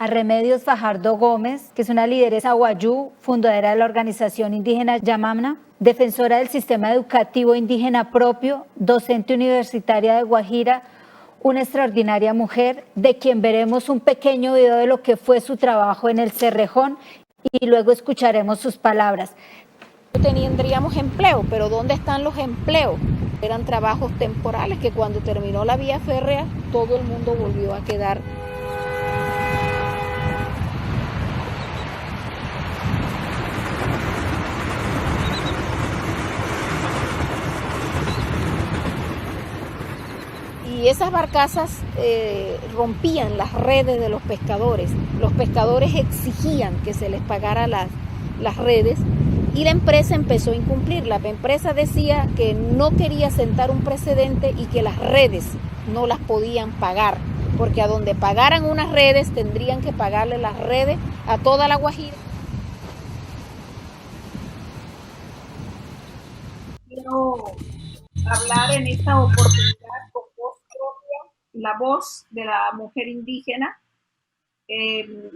a Remedios Fajardo Gómez, que es una lideresa wayú, fundadora de la organización indígena Yamamna, defensora del sistema educativo indígena propio, docente universitaria de Guajira, una extraordinaria mujer, de quien veremos un pequeño video de lo que fue su trabajo en el Cerrejón y luego escucharemos sus palabras. Tendríamos empleo, pero ¿dónde están los empleos? Eran trabajos temporales que cuando terminó la vía férrea todo el mundo volvió a quedar. Y esas barcazas rompían las redes de los pescadores. Los pescadores exigían que se les pagara las redes y la empresa empezó a incumplir. La empresa decía que no quería sentar un precedente y que las redes no las podían pagar, porque a donde pagaran unas redes tendrían que pagarle las redes a toda la Guajira. Quiero hablar en esta oportunidad con voz propia, la voz de la mujer indígena.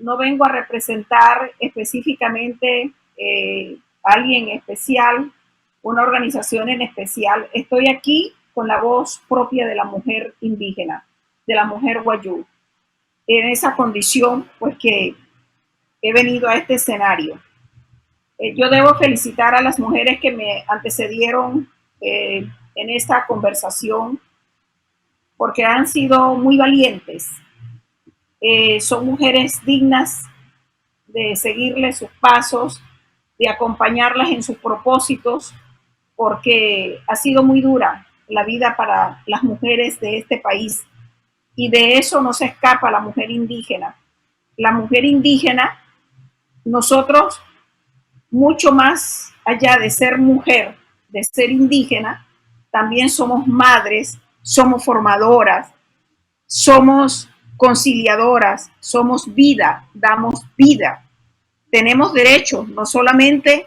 No vengo a representar específicamente a alguien especial, una organización en especial. Estoy aquí con la voz propia de la mujer indígena, de la mujer wayú. En esa condición, pues que he venido a este escenario. Yo debo felicitar a las mujeres que me antecedieron en esta conversación, porque han sido muy valientes. Son mujeres dignas de seguirle sus pasos, de acompañarlas en sus propósitos, porque ha sido muy dura la vida para las mujeres de este país. Y de eso no se escapa la mujer indígena. La mujer indígena, nosotros, mucho más allá de ser mujer, de ser indígena, también somos madres, somos formadoras, somos conciliadoras, somos vida, damos vida. Tenemos derechos, no solamente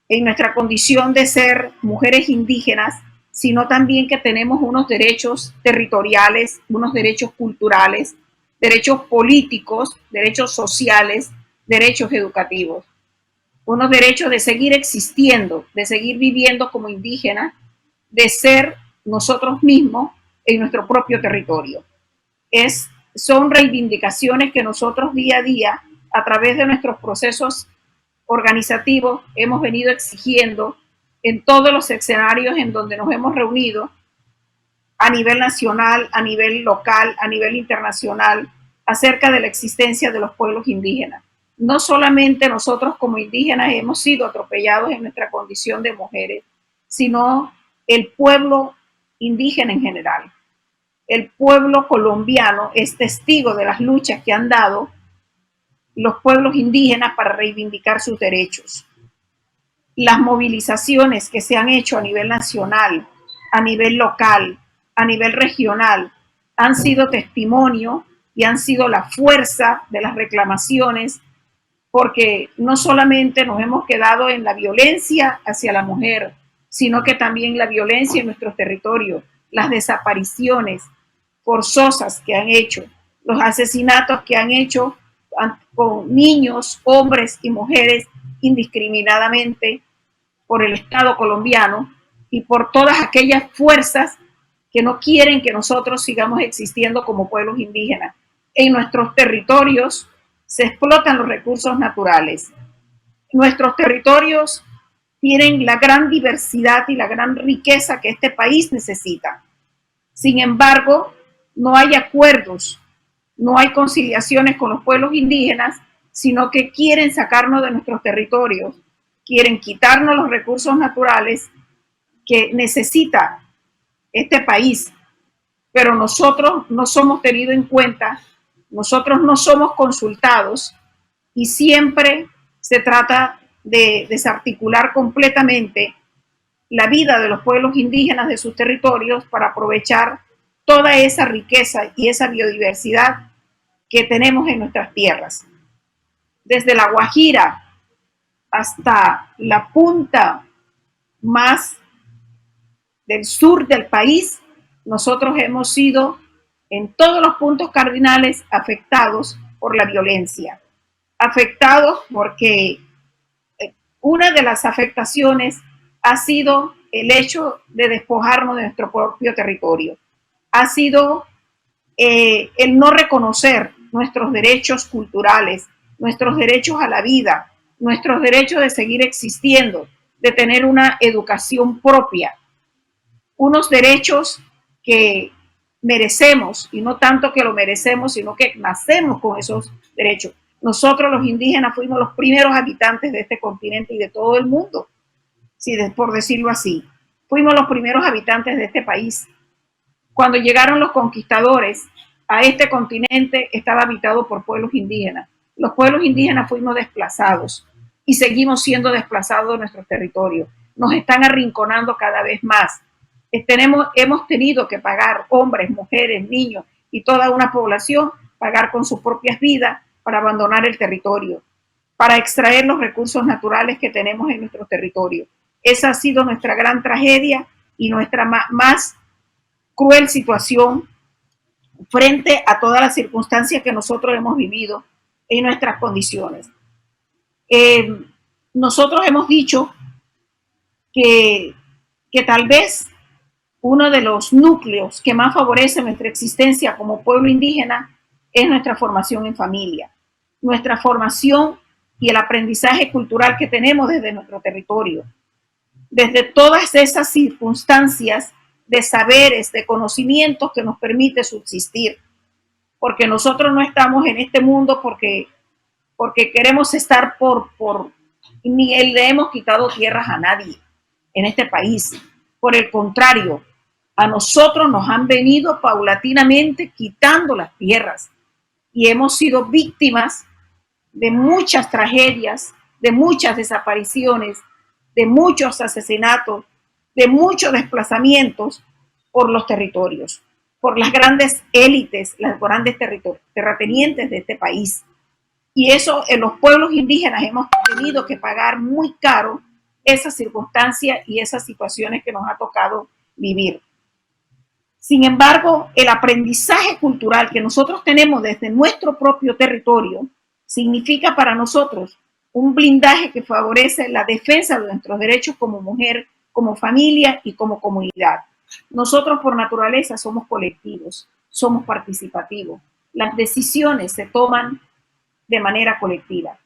en nuestra condición de ser mujeres indígenas, sino también que tenemos unos derechos territoriales, unos derechos culturales, derechos políticos, derechos sociales, derechos educativos, unos derechos de seguir existiendo, de seguir viviendo como indígenas, de ser nosotros mismos en nuestro propio territorio. Son reivindicaciones que nosotros día a día, a través de nuestros procesos organizativos, hemos venido exigiendo en todos los escenarios en donde nos hemos reunido, a nivel nacional, a nivel local, a nivel internacional, acerca de la existencia de los pueblos indígenas. No solamente nosotros como indígenas hemos sido atropellados en nuestra condición de mujeres, sino el pueblo indígena en general. El pueblo colombiano es testigo de las luchas que han dado los pueblos indígenas para reivindicar sus derechos. Las movilizaciones que se han hecho a nivel nacional, a nivel local, a nivel regional, han sido testimonio y han sido la fuerza de las reclamaciones, porque no solamente nos hemos quedado en la violencia hacia la mujer, sino que también la violencia en nuestros territorios, las desapariciones forzosas que han hecho, los asesinatos que han hecho con niños, hombres y mujeres indiscriminadamente por el Estado colombiano y por todas aquellas fuerzas que no quieren que nosotros sigamos existiendo como pueblos indígenas. En nuestros territorios se explotan los recursos naturales. Nuestros territorios tienen la gran diversidad y la gran riqueza que este país necesita. Sin embargo, no hay acuerdos, no hay conciliaciones con los pueblos indígenas, sino que quieren sacarnos de nuestros territorios, quieren quitarnos los recursos naturales que necesita este país, pero nosotros no somos tenidos en cuenta, nosotros no somos consultados y siempre se trata de desarticular completamente la vida de los pueblos indígenas de sus territorios para aprovechar toda esa riqueza y esa biodiversidad que tenemos en nuestras tierras. Desde la Guajira hasta la punta más del sur del país, nosotros hemos sido en todos los puntos cardinales afectados por la violencia, afectados porque una de las afectaciones ha sido el hecho de despojarnos de nuestro propio territorio, ha sido el no reconocer nuestros derechos culturales, nuestros derechos a la vida, nuestros derechos de seguir existiendo, de tener una educación propia, unos derechos que merecemos, y no tanto que lo merecemos, sino que nacemos con esos derechos. Nosotros los indígenas fuimos los primeros habitantes de este continente y de todo el mundo, por decirlo así. Fuimos los primeros habitantes de este país. Cuando llegaron los conquistadores a este continente, estaba habitado por pueblos indígenas. Los pueblos indígenas fuimos desplazados y seguimos siendo desplazados de nuestros territorios. Nos están arrinconando cada vez más. Hemos tenido que pagar, hombres, mujeres, niños y toda una población, pagar con sus propias vidas para abandonar el territorio, para extraer los recursos naturales que tenemos en nuestro territorio. Esa ha sido nuestra gran tragedia y nuestra más cruel situación frente a todas las circunstancias que nosotros hemos vivido en nuestras condiciones. Nosotros hemos dicho que tal vez uno de los núcleos que más favorece nuestra existencia como pueblo indígena es nuestra formación en familia, nuestra formación y el aprendizaje cultural que tenemos desde nuestro territorio, desde todas esas circunstancias de saberes, de conocimientos que nos permite subsistir, porque nosotros no estamos en este mundo porque queremos estar ni le hemos quitado tierras a nadie en este país. Por el contrario, a nosotros nos han venido paulatinamente quitando las tierras y hemos sido víctimas de muchas tragedias, de muchas desapariciones, de muchos asesinatos, de muchos desplazamientos por los territorios, por las grandes élites, las grandes terratenientes de este país. Y eso en los pueblos indígenas hemos tenido que pagar muy caro esas circunstancias y esas situaciones que nos ha tocado vivir. Sin embargo, el aprendizaje cultural que nosotros tenemos desde nuestro propio territorio significa para nosotros un blindaje que favorece la defensa de nuestros derechos como mujer, como familia y como comunidad. Nosotros por naturaleza somos colectivos, somos participativos. Las decisiones se toman de manera colectiva.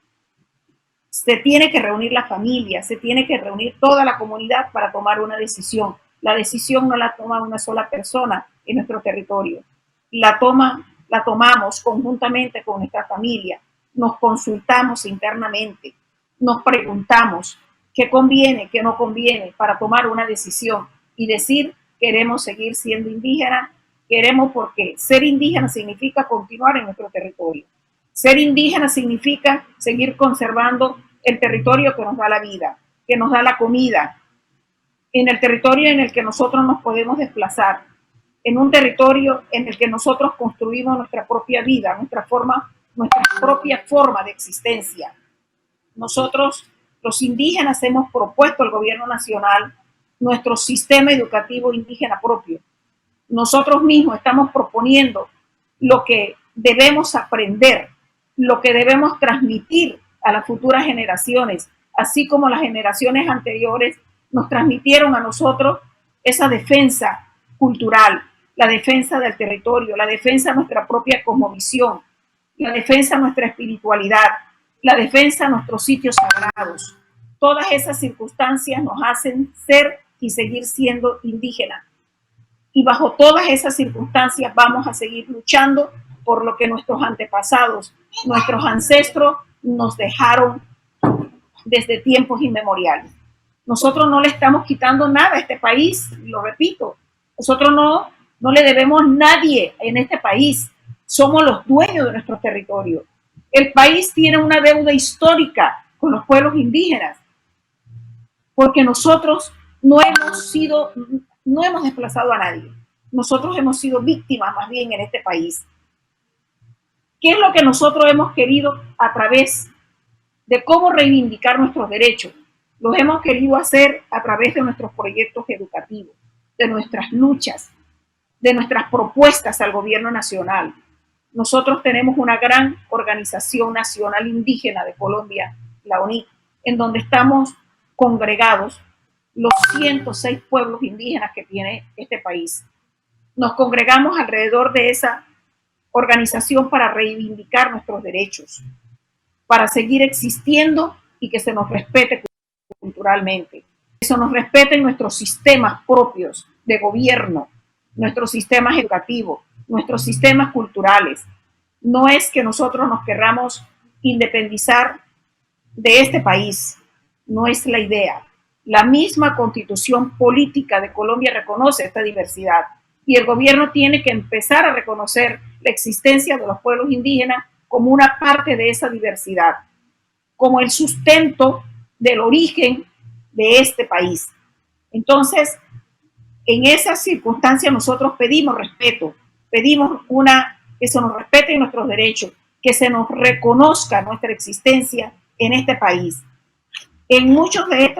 Se tiene que reunir la familia, se tiene que reunir toda la comunidad para tomar una decisión. La decisión no la toma una sola persona en nuestro territorio. La tomamos conjuntamente con nuestra familia. Nos consultamos internamente, nos preguntamos qué conviene, qué no conviene para tomar una decisión y decir queremos seguir siendo indígenas, queremos porque ser indígena significa continuar en nuestro territorio. Ser indígena significa seguir conservando el territorio que nos da la vida, que nos da la comida, en el territorio en el que nosotros nos podemos desplazar, en un territorio en el que nosotros construimos nuestra propia vida, nuestra propia forma de existencia. Nosotros, los indígenas, hemos propuesto al gobierno nacional nuestro sistema educativo indígena propio. Nosotros mismos estamos proponiendo lo que debemos aprender, lo que debemos transmitir a las futuras generaciones, así como las generaciones anteriores nos transmitieron a nosotros esa defensa cultural, la defensa del territorio, la defensa de nuestra propia cosmovisión, la defensa de nuestra espiritualidad, la defensa de nuestros sitios sagrados. Todas esas circunstancias nos hacen ser y seguir siendo indígenas. Y bajo todas esas circunstancias vamos a seguir luchando por lo que nuestros antepasados, nuestros ancestros nos dejaron desde tiempos inmemoriales. Nosotros no le estamos quitando nada a este país, lo repito. Nosotros no le debemos a nadie en este país. Somos los dueños de nuestro territorio. El país tiene una deuda histórica con los pueblos indígenas, porque nosotros no hemos desplazado a nadie. Nosotros hemos sido víctimas más bien en este país. ¿Qué es lo que nosotros hemos querido a través de cómo reivindicar nuestros derechos? Los hemos querido hacer a través de nuestros proyectos educativos, de nuestras luchas, de nuestras propuestas al gobierno nacional. nosotros tenemos una gran organización nacional indígena de Colombia, la UNIC, en donde estamos congregados los 106 pueblos indígenas que tiene este país. Nos congregamos alrededor de esa organización para reivindicar nuestros derechos, para seguir existiendo y que se nos respete culturalmente, que se nos respeten nuestros sistemas propios de gobierno, nuestros sistemas educativos, nuestros sistemas culturales. No es que nosotros nos querramos independizar de este país, no es la idea. La misma constitución política de Colombia reconoce esta diversidad y el gobierno tiene que empezar a reconocer la existencia de los pueblos indígenas como una parte de esa diversidad, como el sustento del origen de este país. Entonces, en esas circunstancias nosotros pedimos respeto, pedimos que se nos respeten nuestros derechos, que se nos reconozca nuestra existencia en este país. En muchas de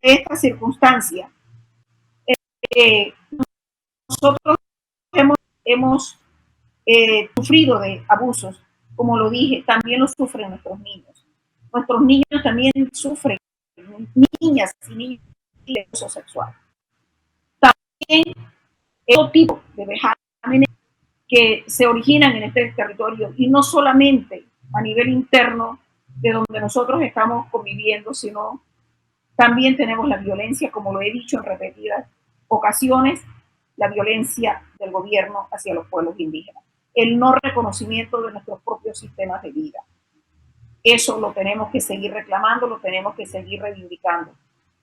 estas circunstancias, nosotros hemos sufrido de abusos, como lo dije, también lo sufren nuestros niños. Nuestros niños también sufren, niñas y niños, de abuso sexual. También otro tipo de vejámenes que se originan en este territorio y no solamente a nivel interno de donde nosotros estamos conviviendo, sino también tenemos la violencia, como lo he dicho en repetidas ocasiones, la violencia del gobierno hacia los pueblos indígenas, el no reconocimiento de nuestros propios sistemas de vida. Eso lo tenemos que seguir reclamando, lo tenemos que seguir reivindicando.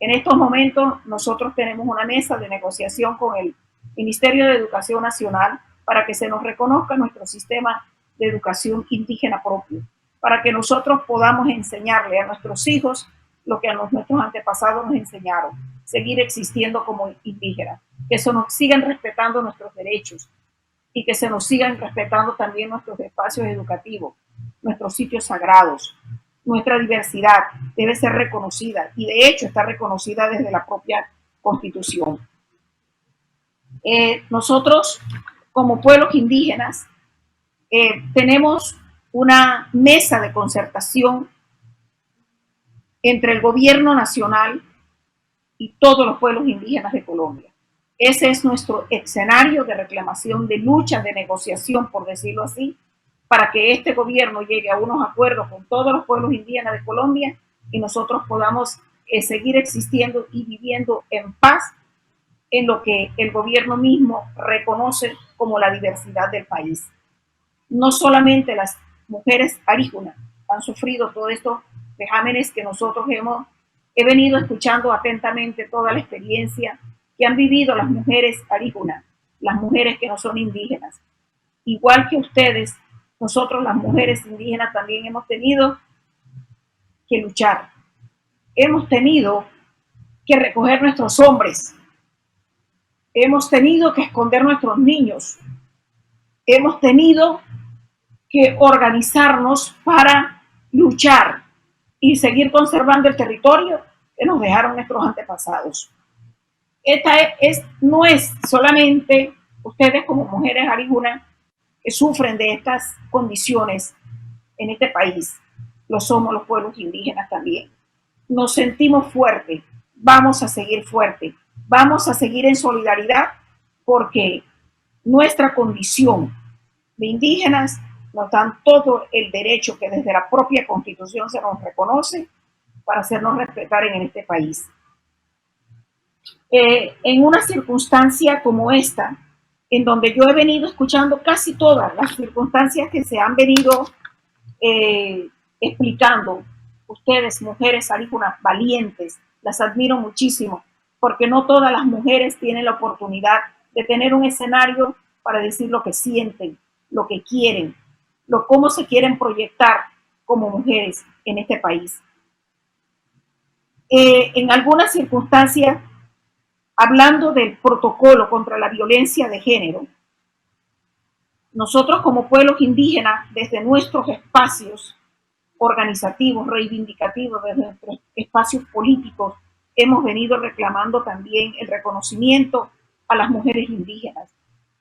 En estos momentos nosotros tenemos una mesa de negociación con el Ministerio de Educación Nacional para que se nos reconozca nuestro sistema de educación indígena propio, para que nosotros podamos enseñarle a nuestros hijos lo que a nuestros antepasados nos enseñaron, seguir existiendo como indígenas, que se nos sigan respetando nuestros derechos y que se nos sigan respetando también nuestros espacios educativos, nuestros sitios sagrados. Nuestra diversidad debe ser reconocida y de hecho está reconocida desde la propia Constitución. Nosotros, como pueblos indígenas, tenemos una mesa de concertación entre el gobierno nacional y todos los pueblos indígenas de Colombia. Ese es nuestro escenario de reclamación, de lucha, de negociación, por decirlo así, para que este gobierno llegue a unos acuerdos con todos los pueblos indígenas de Colombia y nosotros podamos seguir existiendo y viviendo en paz en lo que el gobierno mismo reconoce como la diversidad del país. No solamente las mujeres aríjunas han sufrido todos estos vejámenes que nosotros he venido escuchando atentamente toda la experiencia que han vivido las mujeres aríjunas, las mujeres que no son indígenas. Igual que ustedes, nosotros las mujeres indígenas también hemos tenido que luchar. Hemos tenido que recoger nuestros hombres. Hemos tenido que esconder nuestros niños. Hemos tenido que organizarnos para luchar y seguir conservando el territorio que nos dejaron nuestros antepasados. No es solamente ustedes como mujeres aríjunas que sufren de estas condiciones en este país, lo somos los pueblos indígenas también. Nos sentimos fuertes, vamos a seguir fuertes, vamos a seguir en solidaridad porque nuestra condición de indígenas nos dan todo el derecho que desde la propia Constitución se nos reconoce para hacernos respetar en este país. En una circunstancia como esta, en donde yo he venido escuchando casi todas las circunstancias que se han venido explicando, ustedes, mujeres aríjunas valientes, las admiro muchísimo, porque no todas las mujeres tienen la oportunidad de tener un escenario para decir lo que sienten, lo que quieren, cómo se quieren proyectar como mujeres en este país. En algunas circunstancias, hablando del protocolo contra la violencia de género, nosotros como pueblos indígenas, desde nuestros espacios organizativos, reivindicativos, desde nuestros espacios políticos, hemos venido reclamando también el reconocimiento a las mujeres indígenas.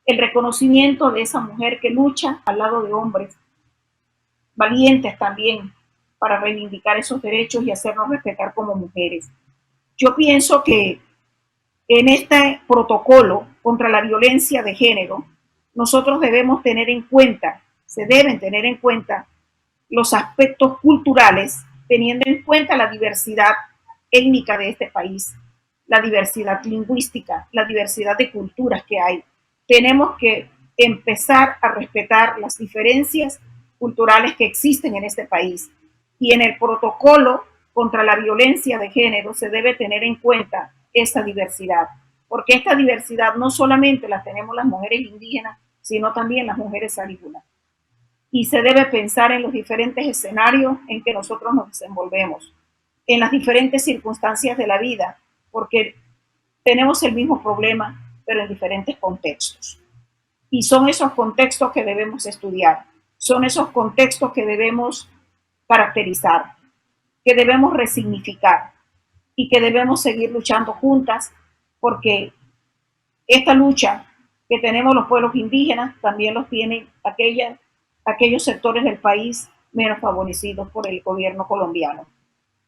el reconocimiento de esa mujer que lucha al lado de hombres valientes también para reivindicar esos derechos y hacernos respetar como mujeres. Yo pienso que en este protocolo contra la violencia de género, nosotros debemos tener en cuenta, se deben tener en cuenta los aspectos culturales, teniendo en cuenta la diversidad étnica de este país, la diversidad lingüística, la diversidad de culturas que hay. Tenemos que empezar a respetar las diferencias culturales que existen en este país. Y en el protocolo contra la violencia de género se debe tener en cuenta esa diversidad, porque esta diversidad no solamente la tenemos las mujeres indígenas, sino también las mujeres alículas. Y se debe pensar en los diferentes escenarios en que nosotros nos desenvolvemos, en las diferentes circunstancias de la vida, porque tenemos el mismo problema, pero en diferentes contextos. Y son esos contextos que debemos estudiar, son esos contextos que debemos caracterizar, que debemos resignificar y que debemos seguir luchando juntas, porque esta lucha que tenemos los pueblos indígenas también los tienen aquellos sectores del país menos favorecidos por el gobierno colombiano.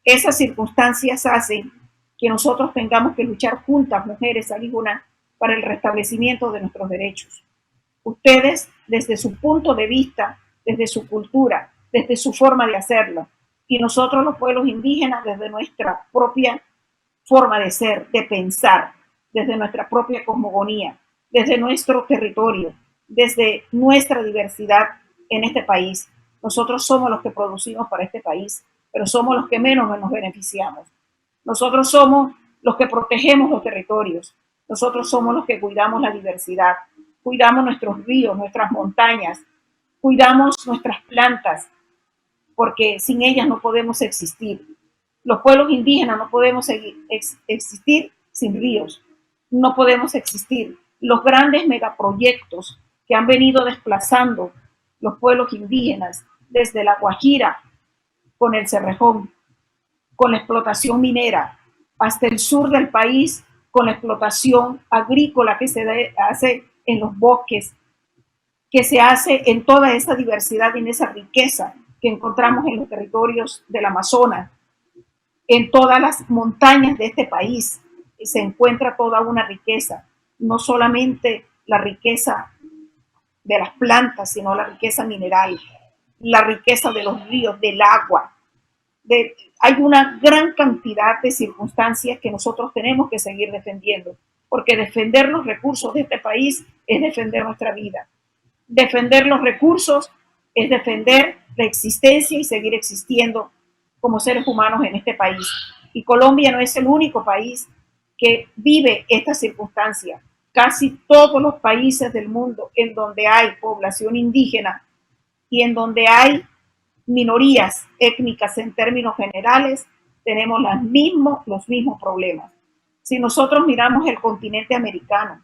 Esas circunstancias hacen que nosotros tengamos que luchar juntas, mujeres alículas, para el restablecimiento de nuestros derechos. Ustedes, desde su punto de vista, desde su cultura, desde su forma de hacerlo, y nosotros los pueblos indígenas desde nuestra propia forma de ser, de pensar, desde nuestra propia cosmogonía, desde nuestro territorio, desde nuestra diversidad en este país. Nosotros somos los que producimos para este país, pero somos los que menos nos beneficiamos. Nosotros somos los que protegemos los territorios, nosotros somos los que cuidamos la diversidad, cuidamos nuestros ríos, nuestras montañas, cuidamos nuestras plantas, porque sin ellas no podemos existir. Los pueblos indígenas no podemos existir sin ríos, no podemos existir. Los grandes megaproyectos que han venido desplazando los pueblos indígenas desde la Guajira, con el Cerrejón, con la explotación minera, hasta el sur del país, con la explotación agrícola que se hace en los bosques, que se hace en toda esa diversidad y en esa riqueza que encontramos en los territorios del Amazonas, en todas las montañas de este país se encuentra toda una riqueza, no solamente la riqueza de las plantas, sino la riqueza mineral, la riqueza de los ríos, del agua. Hay una gran cantidad de circunstancias que nosotros tenemos que seguir defendiendo, porque defender los recursos de este país es defender nuestra vida. Defender los recursos es defender la existencia y seguir existiendo como seres humanos en este país. Y Colombia no es el único país que vive esta circunstancia. Casi todos los países del mundo en donde hay población indígena y en donde hay minorías étnicas en términos generales, tenemos los mismos problemas. Si nosotros miramos el continente americano,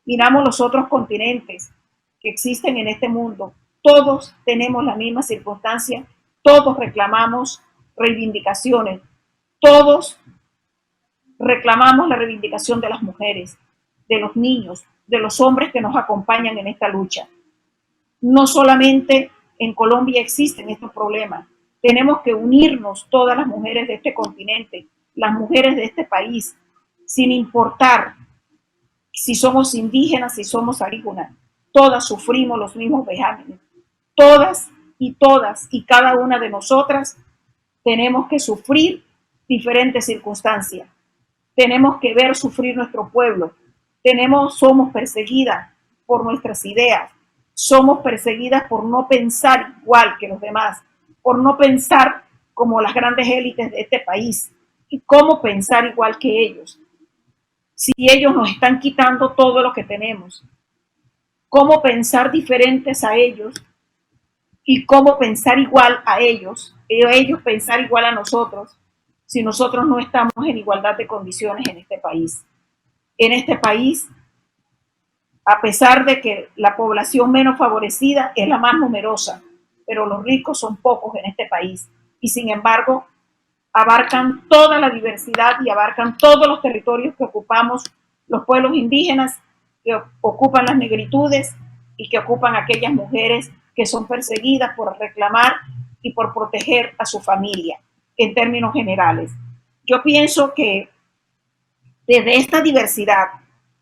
miramos los otros continentes que existen en este mundo, todos tenemos la misma circunstancia, todos reclamamos reivindicaciones, todos reclamamos la reivindicación de las mujeres, de los niños, de los hombres que nos acompañan en esta lucha. No solamente en Colombia existen estos problemas, tenemos que unirnos todas las mujeres de este continente, las mujeres de este país, sin importar si somos indígenas, si somos alículas, todas sufrimos los mismos vejámenes, todas y cada una de nosotras tenemos que sufrir diferentes circunstancias, tenemos que ver sufrir nuestro pueblo, somos perseguidas por nuestras ideas, somos perseguidas por no pensar igual que los demás, por no pensar como las grandes élites de este país. ¿Y cómo pensar igual que ellos? Si ellos nos están quitando todo lo que tenemos, ¿cómo pensar diferentes a ellos? ¿Y cómo pensar igual a ellos? Ellos pensar igual a nosotros, si nosotros no estamos en igualdad de condiciones en este país. En este país, a pesar de que la población menos favorecida es la más numerosa, pero los ricos son pocos en este país y sin embargo abarcan toda la diversidad y abarcan todos los territorios que ocupamos los pueblos indígenas que ocupan las negritudes y que ocupan aquellas mujeres que son perseguidas por reclamar y por proteger a su familia, en términos generales. Yo pienso que desde esta diversidad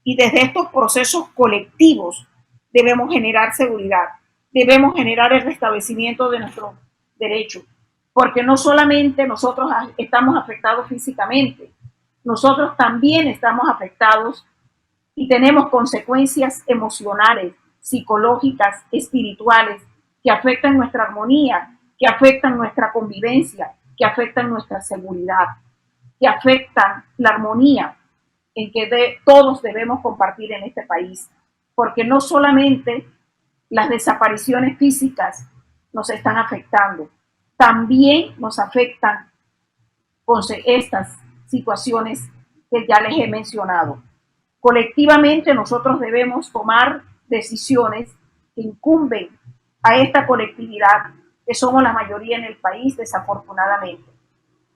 y desde estos procesos colectivos debemos generar seguridad, debemos generar el restablecimiento de nuestros derechos, porque no solamente nosotros estamos afectados físicamente, nosotros también estamos afectados y tenemos consecuencias emocionales, psicológicas, espirituales, que afectan nuestra armonía, que afectan nuestra convivencia, que afectan nuestra seguridad, que afectan la armonía en que todos debemos compartir en este país, porque no solamente las desapariciones físicas nos están afectando, también nos afectan con estas situaciones que ya les he mencionado. Colectivamente nosotros debemos tomar decisiones que incumben a esta colectividad, que somos la mayoría en el país, desafortunadamente.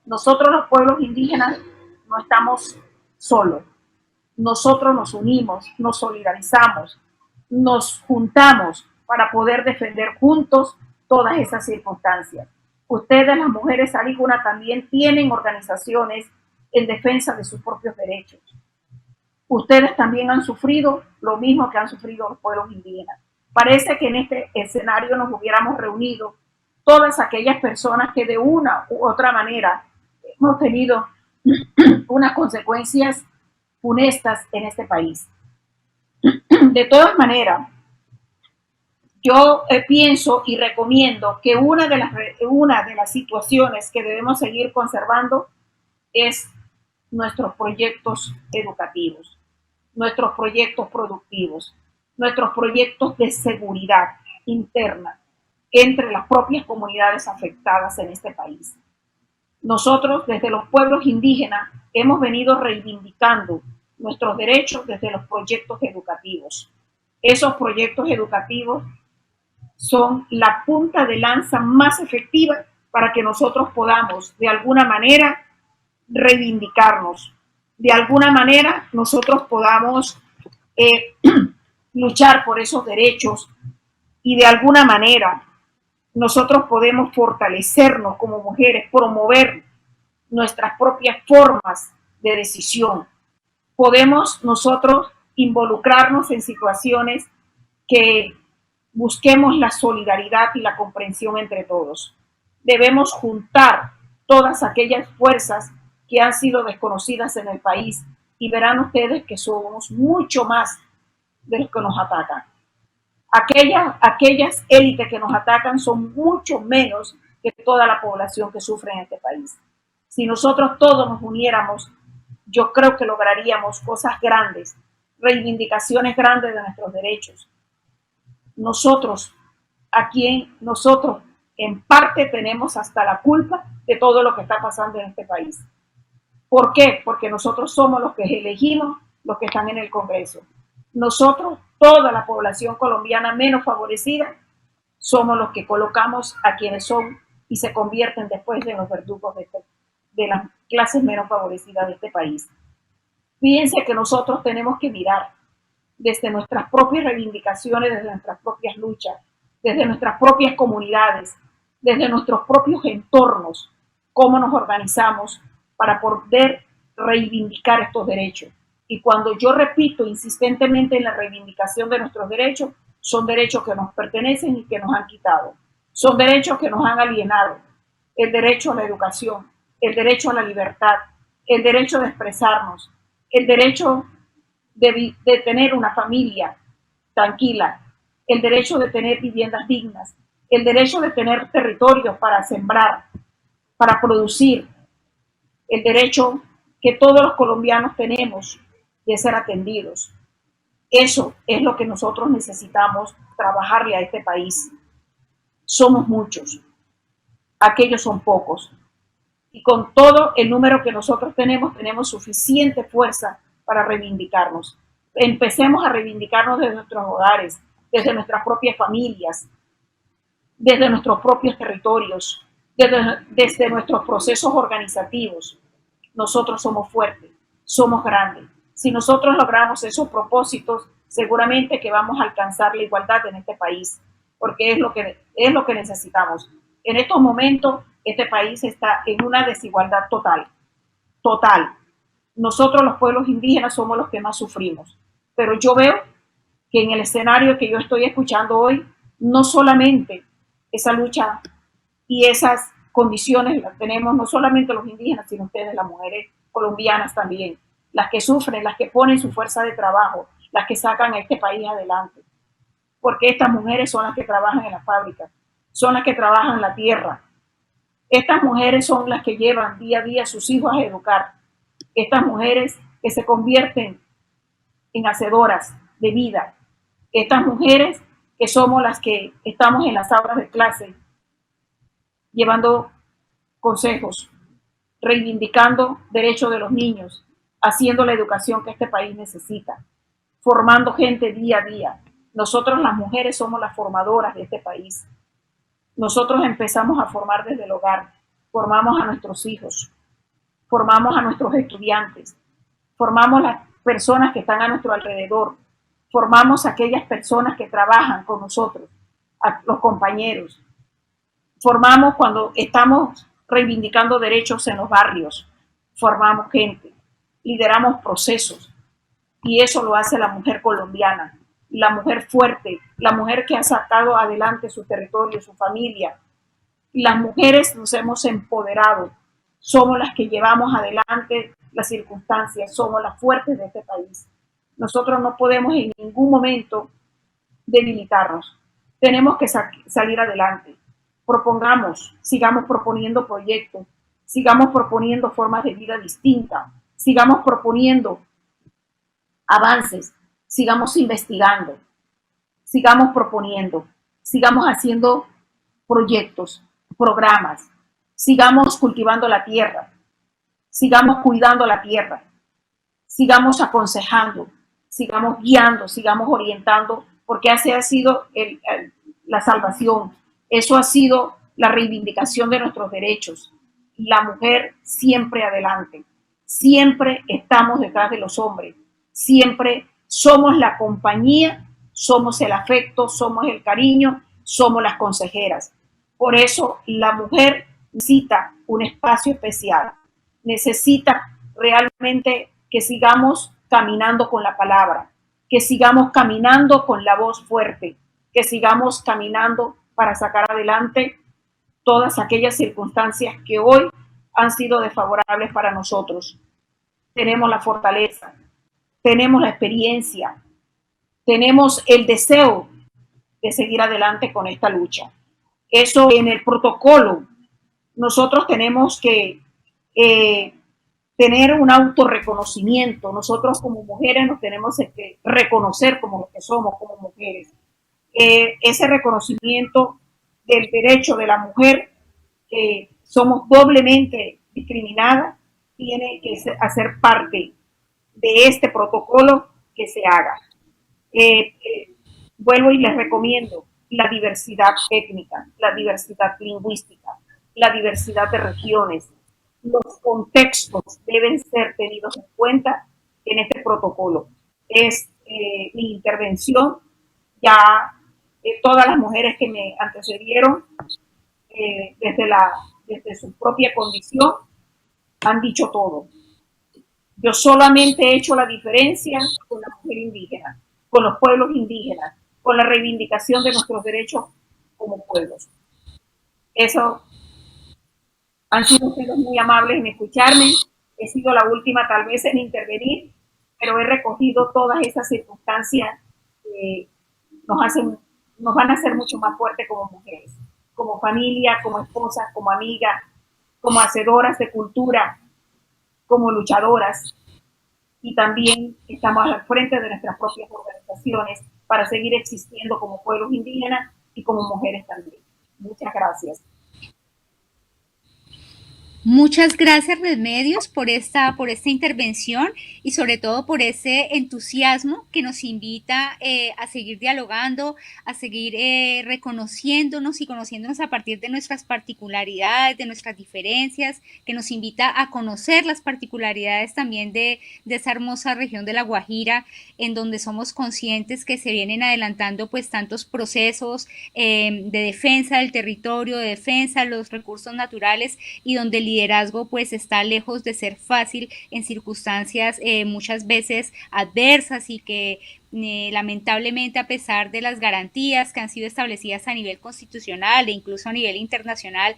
Nosotros los pueblos indígenas no estamos solos. Nosotros nos unimos, nos solidarizamos, nos juntamos para poder defender juntos todas esas circunstancias. Ustedes, las mujeres alícunas, también tienen organizaciones en defensa de sus propios derechos. Ustedes también han sufrido lo mismo que han sufrido los pueblos indígenas. Parece que en este escenario nos hubiéramos reunido todas aquellas personas que de una u otra manera hemos tenido unas consecuencias funestas en este país. De todas maneras, yo pienso y recomiendo que una de las situaciones que debemos seguir conservando es nuestros proyectos educativos, nuestros proyectos productivos, nuestros proyectos de seguridad interna entre las propias comunidades afectadas en este país. Nosotros, desde los pueblos indígenas, hemos venido reivindicando nuestros derechos desde los proyectos educativos. Esos proyectos educativos son la punta de lanza más efectiva para que nosotros podamos, de alguna manera, reivindicarnos. De alguna manera, nosotros podamos luchar por esos derechos y de alguna manera nosotros podemos fortalecernos como mujeres, promover nuestras propias formas de decisión. Podemos nosotros involucrarnos en situaciones que busquemos la solidaridad y la comprensión entre todos. Debemos juntar todas aquellas fuerzas que han sido desconocidas en el país y verán ustedes que somos mucho más de los que nos atacan. Aquellas élites que nos atacan son mucho menos que toda la población que sufre en este país. Si nosotros todos nos uniéramos, yo creo que lograríamos cosas grandes, reivindicaciones grandes de nuestros derechos. Nosotros en parte tenemos hasta la culpa de todo lo que está pasando en este país. ¿Por qué? Porque nosotros somos los que elegimos los que están en el Congreso. Nosotros, toda la población colombiana menos favorecida, somos los que colocamos a quienes son y se convierten después en los verdugos de las clases menos favorecidas de este país. Fíjense que nosotros tenemos que mirar desde nuestras propias reivindicaciones, desde nuestras propias luchas, desde nuestras propias comunidades, desde nuestros propios entornos, cómo nos organizamos para poder reivindicar estos derechos. Y cuando yo repito insistentemente en la reivindicación de nuestros derechos, son derechos que nos pertenecen y que nos han quitado. Son derechos que nos han alienado. El derecho a la educación, el derecho a la libertad, el derecho de expresarnos, el derecho de tener una familia tranquila, el derecho de tener viviendas dignas, el derecho de tener territorios para sembrar, para producir, el derecho que todos los colombianos tenemos de ser atendidos. Eso es lo que nosotros necesitamos trabajarle a este país. Somos muchos, aquellos son pocos. Y con todo el número que nosotros tenemos suficiente fuerza para reivindicarnos. Empecemos a reivindicarnos desde nuestros hogares, desde nuestras propias familias, desde nuestros propios territorios, desde nuestros procesos organizativos. Nosotros somos fuertes, somos grandes. Si nosotros logramos esos propósitos, seguramente que vamos a alcanzar la igualdad en este país, porque es lo que necesitamos. En estos momentos, este país está en una desigualdad total, total. Nosotros los pueblos indígenas somos los que más sufrimos, pero yo veo que en el escenario que yo estoy escuchando hoy, no solamente esa lucha y esas condiciones las tenemos no solamente los indígenas, sino ustedes, las mujeres colombianas también, las que sufren, las que ponen su fuerza de trabajo, las que sacan a este país adelante, porque estas mujeres son las que trabajan en la fábrica, son las que trabajan en la tierra, estas mujeres son las que llevan día a día a sus hijos a educar, estas mujeres que se convierten en hacedoras de vida, estas mujeres que somos las que estamos en las aulas de clase llevando consejos, reivindicando derechos de los niños, haciendo la educación que este país necesita, formando gente día a día. Nosotros las mujeres somos las formadoras de este país. Nosotros empezamos a formar desde el hogar, formamos a nuestros hijos, formamos a nuestros estudiantes, formamos las personas que están a nuestro alrededor, formamos a aquellas personas que trabajan con nosotros, a los compañeros, formamos cuando estamos reivindicando derechos en los barrios, formamos gente, lideramos procesos y eso lo hace la mujer colombiana, la mujer fuerte, la mujer que ha sacado adelante su territorio, su familia. Las mujeres nos hemos empoderado, somos las que llevamos adelante las circunstancias, somos las fuertes de este país. Nosotros no podemos en ningún momento debilitarnos, tenemos que salir adelante. Propongamos, sigamos proponiendo proyectos, sigamos proponiendo formas de vida distintas, sigamos proponiendo avances, sigamos investigando, sigamos proponiendo, sigamos haciendo proyectos, programas, sigamos cultivando la tierra, sigamos cuidando la tierra, sigamos aconsejando, sigamos guiando, sigamos orientando, porque esa ha sido la salvación, eso ha sido la reivindicación de nuestros derechos. La mujer siempre adelante, siempre estamos detrás de los hombres, siempre somos la compañía, somos el afecto, somos el cariño, somos las consejeras. Por eso la mujer necesita un espacio especial, necesita realmente que sigamos caminando con la palabra, que sigamos caminando con la voz fuerte, que sigamos caminando para sacar adelante todas aquellas circunstancias que hoy han sido desfavorables para nosotros. Tenemos la fortaleza, tenemos la experiencia, tenemos el deseo de seguir adelante con esta lucha. Eso en el protocolo, nosotros tenemos que tener un autorreconocimiento. Nosotros como mujeres nos tenemos que reconocer como lo que somos, como mujeres. Ese reconocimiento del derecho de la mujer, que somos doblemente discriminadas, tiene que hacer parte de este protocolo que se haga. Vuelvo y les recomiendo la diversidad étnica, la diversidad lingüística, la diversidad de regiones. Los contextos deben ser tenidos en cuenta en este protocolo. Es mi intervención. Ya todas las mujeres que me antecedieron, desde su propia condición, han dicho todo. Yo solamente he hecho la diferencia con la mujer indígena, con los pueblos indígenas, con la reivindicación de nuestros derechos como pueblos. Eso han sido ustedes muy amables en escucharme. He sido la última tal vez en intervenir, pero he recogido todas esas circunstancias que nos van a hacer mucho más fuertes como mujeres, como familia, como esposas, como amigas, como hacedoras de cultura, como luchadoras. Y también estamos al frente de nuestras propias organizaciones para seguir existiendo como pueblos indígenas y como mujeres también. Muchas gracias. Muchas gracias, Redmedios, por esta intervención y sobre todo por ese entusiasmo que nos invita a seguir dialogando, a seguir reconociéndonos y conociéndonos a partir de nuestras particularidades, de nuestras diferencias, que nos invita a conocer las particularidades también de esa hermosa región de La Guajira, en donde somos conscientes que se vienen adelantando pues tantos procesos de defensa del territorio, de defensa de los recursos naturales y donde el liderazgo pues está lejos de ser fácil en circunstancias muchas veces adversas y que lamentablemente a pesar de las garantías que han sido establecidas a nivel constitucional e incluso a nivel internacional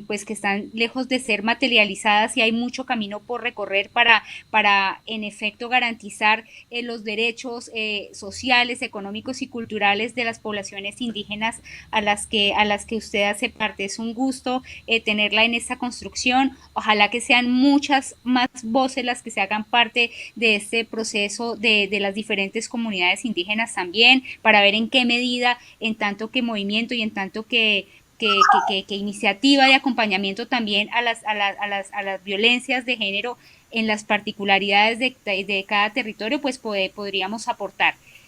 pues que están lejos de ser materializadas y hay mucho camino por recorrer para en efecto garantizar los derechos sociales, económicos y culturales de las poblaciones indígenas a las que usted hace parte. Es un gusto tenerla en esta construcción. Ojalá que sean muchas más voces las que se hagan parte de este proceso de las diferentes comunidades indígenas también, para ver en qué medida, en tanto que movimiento y en tanto que iniciativa de acompañamiento también a las violencias de género en las particularidades de cada territorio, pues podríamos aportar.